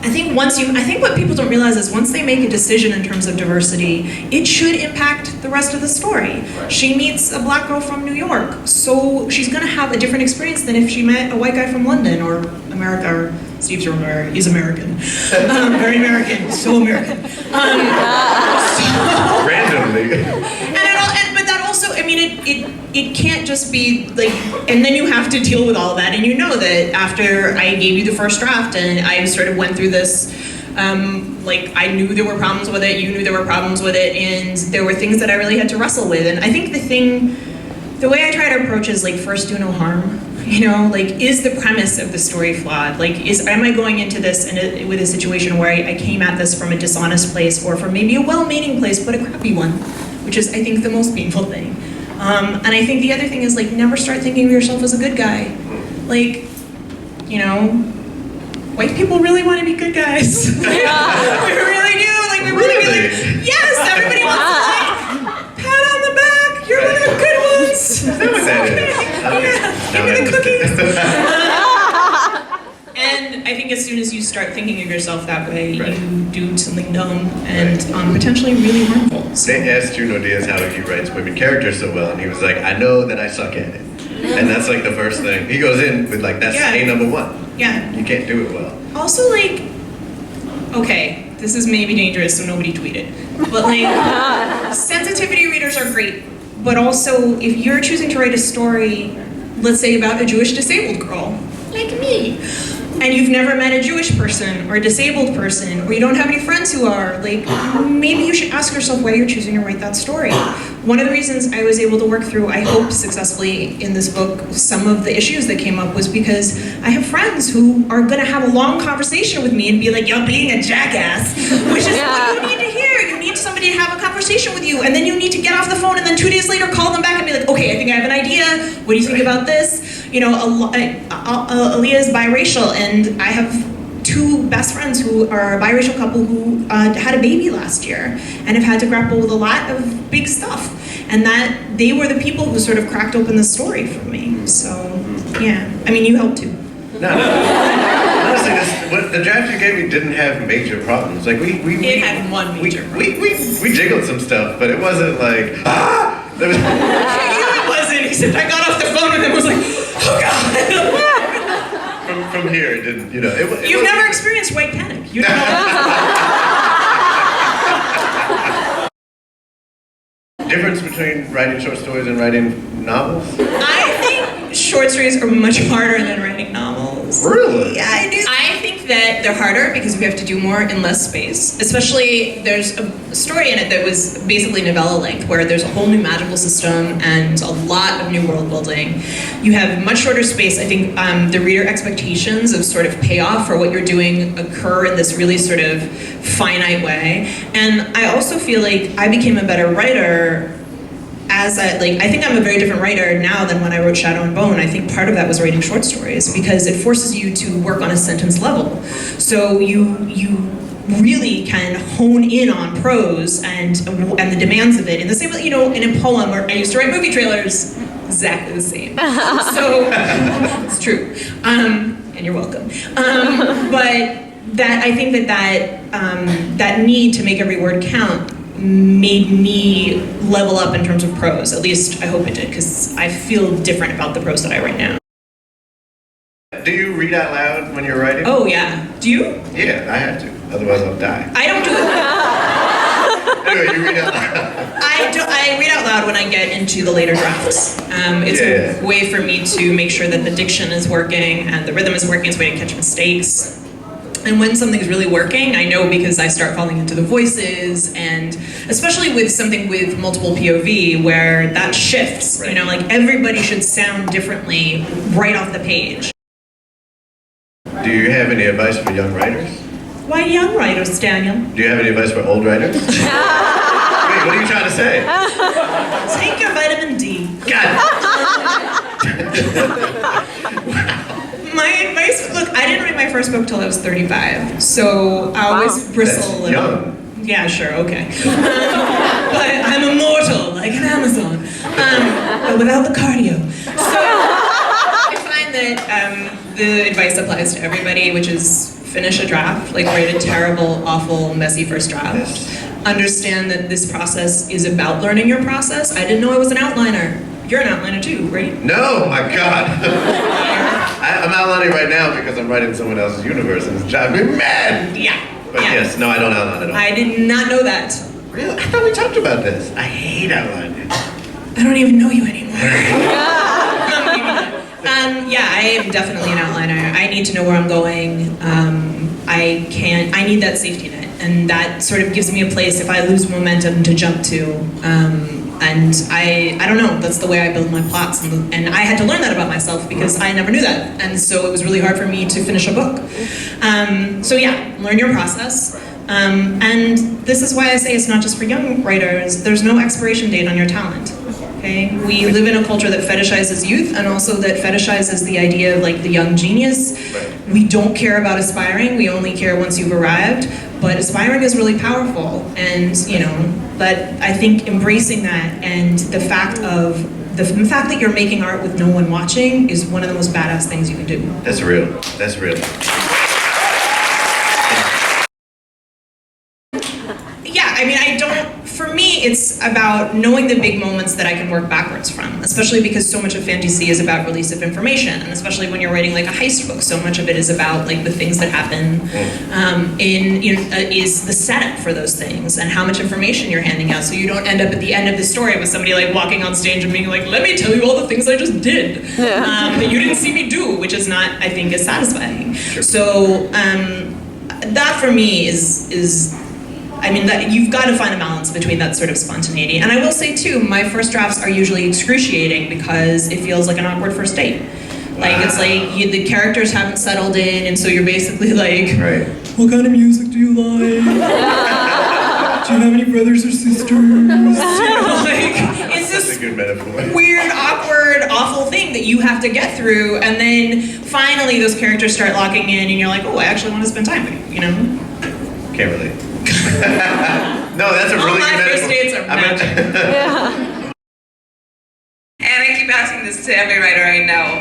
I think what people don't realize is once they make a decision in terms of diversity, it should impact the rest of the story. Right. She meets a black girl from New York, so she's gonna have a different experience than if she met a white guy from London or America, or Steve's from America, he's American. Very American, so American. Randomly. But that also, I mean, it can't just be like, and then you have to deal with all of that, and you know that after I gave you the first draft and I sort of went through this, like I knew there were problems with it, you knew there were problems with it, and there were things that I really had to wrestle with. And I think the way I try to approach is like first do no harm. You know, like, is the premise of the story flawed? Like, am I going into this with a situation where I came at this from a dishonest place or from maybe a well-meaning place, but a crappy one, which is, I think, the most painful thing. And I think the other thing is, like, never start thinking of yourself as a good guy. Like, you know, white people really want to be good guys. We really do. Like, we really, yes, everybody wants to, like, pat on the back. You're one of the good ones. Give me the cookies. And I think as soon as you start thinking of yourself that way, you do something dumb and potentially really harmful. So. They asked Junot Diaz how he writes women characters so well, and he was like, I know that I suck at it. And that's like the first thing. He goes in with like, that's A number one. Yeah. You can't do it well. Also, like, okay, this is maybe dangerous, so nobody tweet it. But like, sensitivity readers are great. But also, if you're choosing to write a story, let's say about a Jewish disabled girl, like me, and you've never met a Jewish person or a disabled person, or you don't have any friends who are, like, maybe you should ask yourself why you're choosing to write that story. One of the reasons I was able to work through, I hope successfully in this book, some of the issues that came up was because I have friends who are gonna have a long conversation with me and be like, you're being a jackass, which is what you need to hear. You need somebody to have a conversation with you, and then you need to get off the phone and then 2 days later call them back and be like, okay, I think I have an idea. What do you think about this? You know, Aaliyah is biracial, and I have 2 best friends who are a biracial couple who had a baby last year and have had to grapple with a lot of big stuff. And that they were the people who sort of cracked open the story for me. So, yeah. I mean, you helped too. No. Honestly, the draft you gave me didn't have major problems. Like it had one major problem. We jiggled some stuff, but it wasn't like, There was... It wasn't, except I got off the phone and then was like, oh God. From here, it didn't, you know. You've never experienced white panic. You don't know. Difference between writing short stories and writing novels? I think short stories are much harder than writing novels. Really? Yeah, I do. I think that they're harder because we have to do more in less space. Especially, there's a story in it that was basically novella length, where there's a whole new magical system and a lot of new world building. You have much shorter space. I think the reader expectations of sort of payoff for what you're doing occur in this really sort of finite way. And I also feel like I became a better writer I think I'm a very different writer now than when I wrote Shadow and Bone. I think part of that was writing short stories because it forces you to work on a sentence level. So you really can hone in on prose and the demands of it in the same way, you know, in a poem, or I used to write movie trailers, exactly the same. So, it's true. And you're welcome. But I think that need to make every word count made me level up in terms of prose. At least I hope it did, because I feel different about the prose that I write now. Do you read out loud when you're writing? Oh yeah. Do you? Yeah, I have to. Otherwise I'll die. I don't do it. Anyway, you read out loud. I read out loud when I get into the later drafts. It's a way for me to make sure that the diction is working and the rhythm is working. It's a way to catch mistakes. And when something's really working, I know because I start falling into the voices, and especially with something with multiple POV where that shifts, you know, like everybody should sound differently right off the page. Do you have any advice for young writers? Why young writers, Daniel? Do you have any advice for old writers? Wait, what are you trying to say? Take your vitamin D. God. My advice, look, I didn't write my first book till I was 35, so I always bristle. That's young. Yeah, sure, okay. But I'm immortal, like an Amazon, but without the cardio. So I find that the advice applies to everybody, which is finish a draft, like write a terrible, awful, messy first draft. Yes. Understand that this process is about learning your process. I didn't know I was an outliner. You're an outliner too, right? No, my God. I'm outlining right now because I'm writing someone else's universe and it's driving me mad. Yeah. But yeah. yes, no, I don't outline at all. I did not know that. Really? I thought we talked about this. I hate outlining. I don't even know you anymore. Yeah, I am definitely an outliner. I need to know where I'm going. I need that safety net, and that sort of gives me a place if I lose momentum to jump to. And I don't know, that's the way I build my plots, and I had to learn that about myself because I never knew that, and so it was really hard for me to finish a book. So yeah, learn your process. And this is why I say it's not just for young writers. There's no expiration date on your talent. Okay? We live in a culture that fetishizes youth and also that fetishizes the idea of like the young genius. Right. We don't care about aspiring, we only care once you've arrived. But aspiring is really powerful, and but I think embracing that and the fact that you're making art with no one watching is one of the most badass things you can do. That's real. That's real. Yeah, I mean, for me, it's about knowing the big moments that I can work backwards from, especially because so much of fantasy is about release of information, and especially when you're writing like a heist book, so much of it is about like the things that happen is the setup for those things and how much information you're handing out, so you don't end up at the end of the story with somebody like walking on stage and being like, let me tell you all the things I just did that you didn't see me do, which is not, I think, as satisfying. Sure. So that for me is I mean, that you've got to find a balance between that sort of spontaneity. And I will say too, my first drafts are usually excruciating because it feels like an awkward first date. Like, it's like the characters haven't settled in, and so you're basically like, right. What kind of music do you like? Do you have any brothers or sisters? It's That's this a good metaphor. weird, awkward, awful thing that you have to get through, and then finally those characters start locking in, and you're like, oh, I actually want to spend time with you, Can't relate. No, that's a really good metaphor. All my first dates are magic. And I keep asking this to every writer I know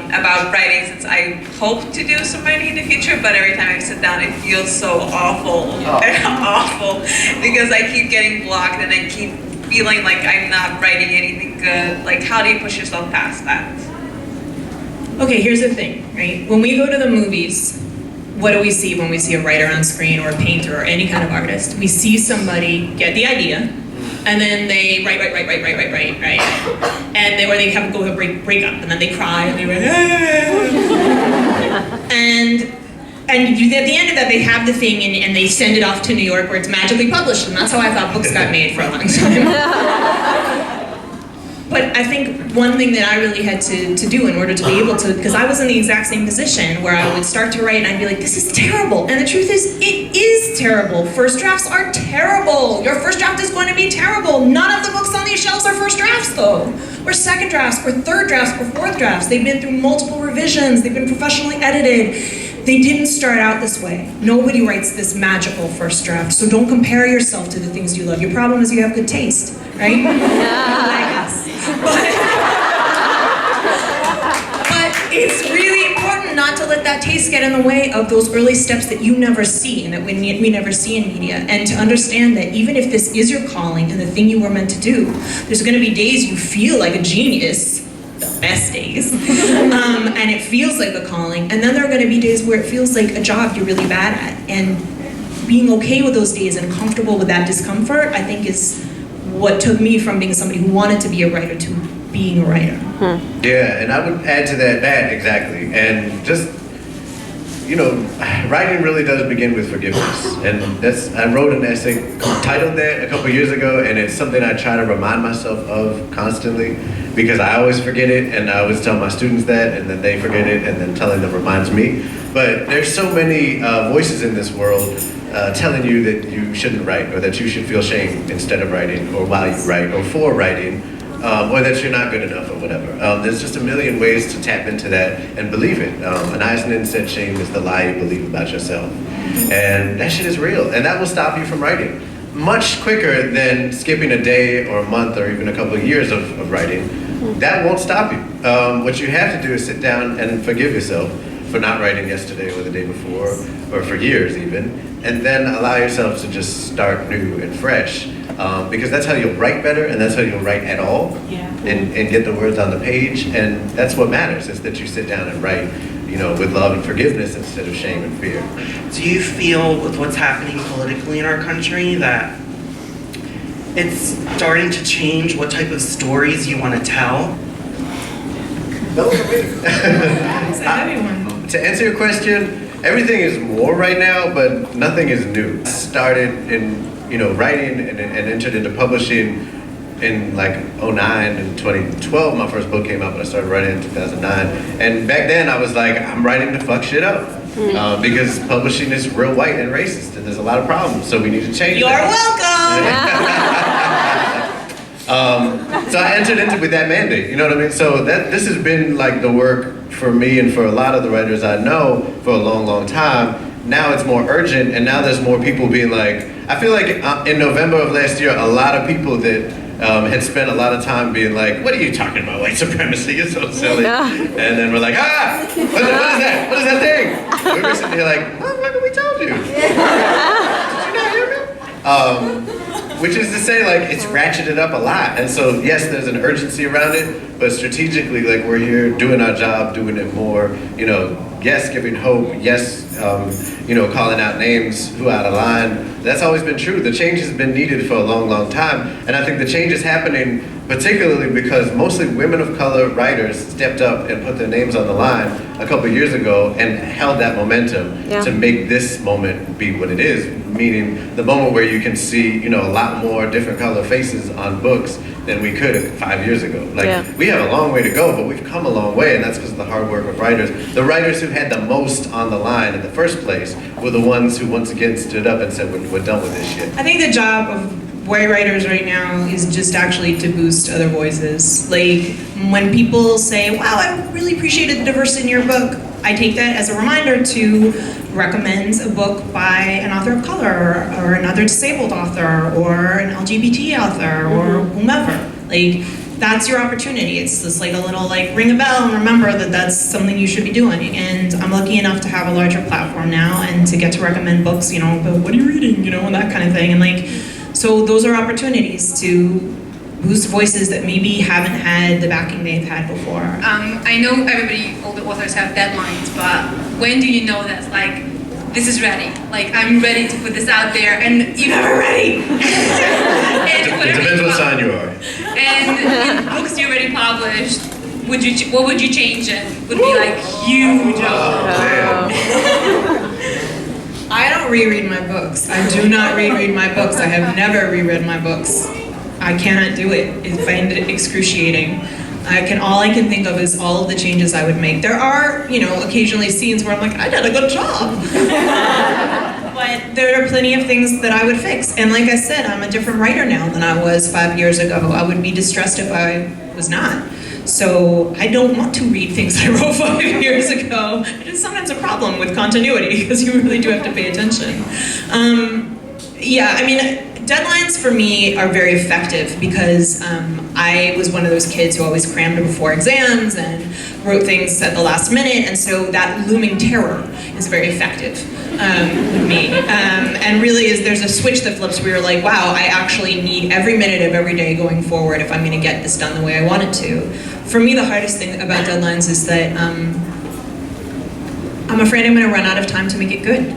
about writing, since I hope to do some writing in the future, but every time I sit down it feels so awful. Awful, because I keep getting blocked and I keep feeling like I'm not writing anything good. Like, how do you push yourself past that? Okay, here's the thing, right? When we go to the movies, what do we see when we see a writer on screen or a painter or any kind of artist? We see somebody get the idea, and then they write, and or they have a break up, and then they cry, and they write, and at the end of that, they have the thing, and they send it off to New York, where it's magically published, and that's how I thought books got made for a long time. But I think one thing that I really had to do in order to be able to, because I was in the exact same position where I would start to write and I'd be like, this is terrible. And the truth is, it is terrible. First drafts are terrible. Your first draft is going to be terrible. None of the books on these shelves are first drafts though. Or second drafts, or third drafts, or fourth drafts. They've been through multiple revisions. They've been professionally edited. They didn't start out this way. Nobody writes this magical first draft. So don't compare yourself to the things you love. Your problem is you have good taste, right? But it's really important not to let that taste get in the way of those early steps that you never see and that we never see in media. And to understand that even if this is your calling and the thing you were meant to do, there's going to be days you feel like a genius, the best days, and it feels like a calling. And then there are going to be days where it feels like a job you're really bad at. And being okay with those days and comfortable with that discomfort, I think is what took me from being somebody who wanted to be a writer to being a writer. Yeah, and I would add to that exactly. And just, writing really does begin with forgiveness. And I wrote an essay titled that a couple years ago, and it's something I try to remind myself of constantly, because I always forget it, and I always tell my students that, and then they forget it, and then telling them reminds me. But there's so many voices in this world telling you that you shouldn't write, or that you should feel shame instead of writing, or while you write, or for writing, or that you're not good enough, or whatever. There's just a million ways to tap into that and believe it. Anais Nin said shame is the lie you believe about yourself. And that shit is real, and that will stop you from writing. Much quicker than skipping a day or a month or even a couple of years of writing. That won't stop you. What you have to do is sit down and forgive yourself for not writing yesterday or the day before, or for years even, and then allow yourself to just start new and fresh. Because that's how you'll write better, and that's how you'll write at all, and get the words on the page, and that's what matters, is that you sit down and write, you know, with love and forgiveness instead of shame and fear. Do you feel with what's happening politically in our country that it's starting to change what type of stories you want to tell? No, for me. It's a heavy one. To answer your question, everything is more right now, but nothing is new. I started in, you know, writing and entered into publishing in like 2009 and 2012. My first book came out, but I started writing in 2009. And back then I was like, I'm writing to fuck shit up. Because publishing is real white and racist, and there's a lot of problems, so we need to change You're that. welcome! So I entered into with that mandate, you know what I mean? So this has been like the work for me and for a lot of the writers I know for a long, long time. Now it's more urgent, and now there's more people being like, I feel like in November of last year, a lot of people that had spent a lot of time being like, what are you talking about, white supremacy? You're so silly. And then we're like, what is that? What is that thing? We were sitting here like, motherfucker, we told you. Did you not hear me? Which is to say, like, it's ratcheted up a lot. And so, yes, there's an urgency around it, but strategically, like, we're here doing our job, doing it more, you know, yes, giving hope, yes, you know, calling out names who are out of line. That's always been true. The change has been needed for a long, long time. And I think the change is happening particularly because mostly women of color writers stepped up and put their names on the line a couple of years ago and held that momentum to make this moment be what it is. Meaning the moment where you can see, you know, a lot more different color faces on books than we could 5 years ago. Like, we have a long way to go, but we've come a long way, and that's because of the hard work of writers. The writers who had the most on the line in the first place were the ones who once again stood up and said, we're done with this shit. I think the job of white writers right now is just actually to boost other voices. Like, when people say, wow, I really appreciated the diversity in your book, I take that as a reminder to recommend a book by an author of color, or another disabled author, or an LGBT author, or whomever. Like, that's your opportunity. It's just like a little, like, ring a bell and remember that that's something you should be doing. And I'm lucky enough to have a larger platform now and to get to recommend books, you know, but what are you reading, you know, and that kind of thing. And like, so those are opportunities to boost voices that maybe haven't had the backing they've had before. I know all the authors have deadlines, but when do you know that, like, this is ready? Like, I'm ready to put this out there, and you're never ready. It depends what sign you are. And in books you already published, what would you change it? Would be like huge. I don't reread my books. I do not reread my books. I have never reread my books. I cannot do it. I find it excruciating. All I can think of is all of the changes I would make. There are, you know, occasionally scenes where I'm like, I did a good job. But there are plenty of things that I would fix. And like I said, I'm a different writer now than I was 5 years ago. I would be distressed if I was not. So I don't want to read things I wrote 5 years ago. It is sometimes a problem with continuity because you really do have to pay attention. Yeah, I mean, deadlines for me are very effective because I was one of those kids who always crammed before exams and wrote things at the last minute, and so that looming terror is very effective with me. And really there's a switch that flips where you're like, wow, I actually need every minute of every day going forward if I'm gonna get this done the way I want it to. For me, the hardest thing about deadlines is that I'm afraid I'm gonna run out of time to make it good.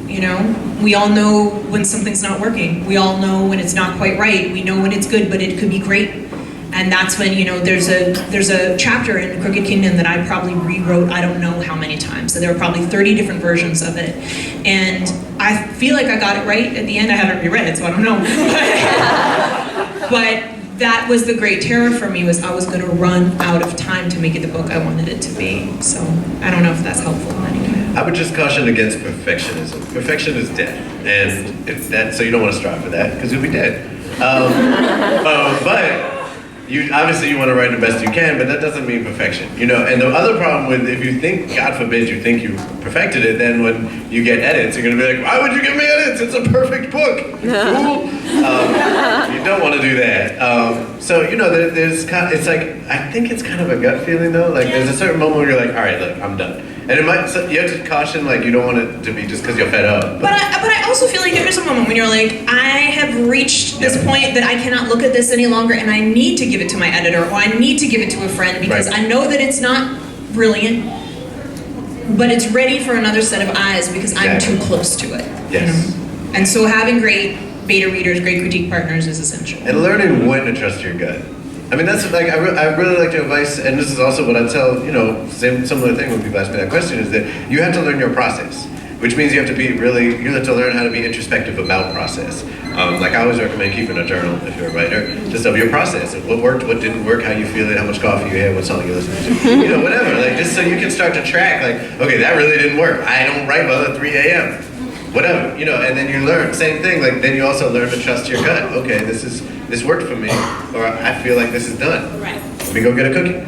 You know, we all know when something's not working. We all know when it's not quite right. We know when it's good, but it could be great. And that's when, you know, there's a chapter in Crooked Kingdom that I probably rewrote I don't know how many times. So there were probably 30 different versions of it. And I feel like I got it right at the end. I haven't reread it, so I don't know. But that was the great terror for me, was I was gonna run out of time to make it the book I wanted it to be. So I don't know if that's helpful in any way. I would just caution against perfectionism. Perfection is dead, and if that, so you don't want to strive for that because you'll be dead. But obviously you want to write the best you can, but that doesn't mean perfection, you know. And the other problem with, if you think, God forbid, you think you perfected it, then when you get edits, you're going to be like, why would you give me edits? It's a perfect book, you fool. You don't want to do that. So, you know, there's kind of, it's like, I think it's kind of a gut feeling though. Like there's a certain moment where you're like, all right, look, I'm done. And it might, so you have to caution, like, you don't want it to be just because you're fed up. But I also feel like there is a moment when you're like, I have reached this point that I cannot look at this any longer, and I need to give it to my editor, or I need to give it to a friend because I know that it's not brilliant, but it's ready for another set of eyes because I'm too close to it. Yes. And so having great beta readers, great critique partners is essential. And learning when to trust your gut. I mean, that's like, I really like your advice, and this is also what I tell, you know, similar thing when people ask me that question, is that you have to learn your process, which means you have to be really, you have to learn how to be introspective about process. Like I always recommend keeping a journal, if you're a writer, just of your process, of what worked, what didn't work, how you feel it, how much coffee you had, what song you listening to, you know, whatever, like just so you can start to track, like, okay, that really didn't work, I don't write well at 3 a.m., whatever, you know, and then you learn, same thing, like then you also learn to trust your gut, okay, this worked for me, or I feel like this is done. Right. Let me go get a cookie.